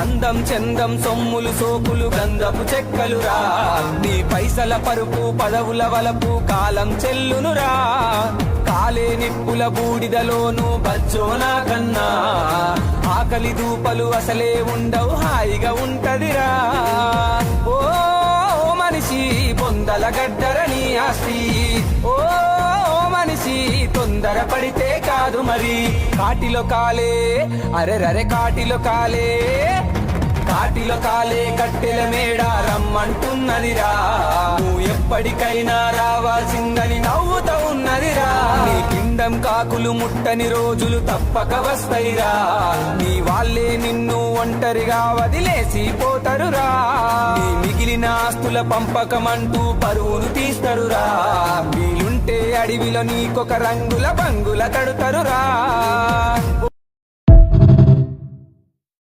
అందం చందం సొమ్ములు సోకులు గంధపు చెక్కలురా నీ పైసల పరుపు పదవుల వలపు కాలం చెల్లునురా కాలే నిప్పుల బూడిదలోను బజ్జోనా కన్నా ఆకలి దూపలు అసలే ఉండవు హాయిగా ఉంటదిరా ఓ మనిషి బొందల గడ్డరని ఆస్తి ఓ మనిషి తొందర పడితే కాదు మరి కాటిలో కాలే అరెరరే కాటిలో కాలే కట్టెల మేడ రమ్మంటున్నదిరా నువ్వు ఎప్పటికైనా రావాల్సిందని నవ్వుతూ ఉన్నదిరా నీ పిండం కాకులు ముట్టని రోజులు తప్పక వస్తాయిరా నీ వాళ్ళే నిన్ను ఒంటరిగా వదిలేసి పోతరురా నీ మిగిలిన ఆస్తుల పంపకమంటూ పరువును తీస్తరురా వీలుంటే అడవిలో నీకొక రంగుల బంగుల కడుతరురా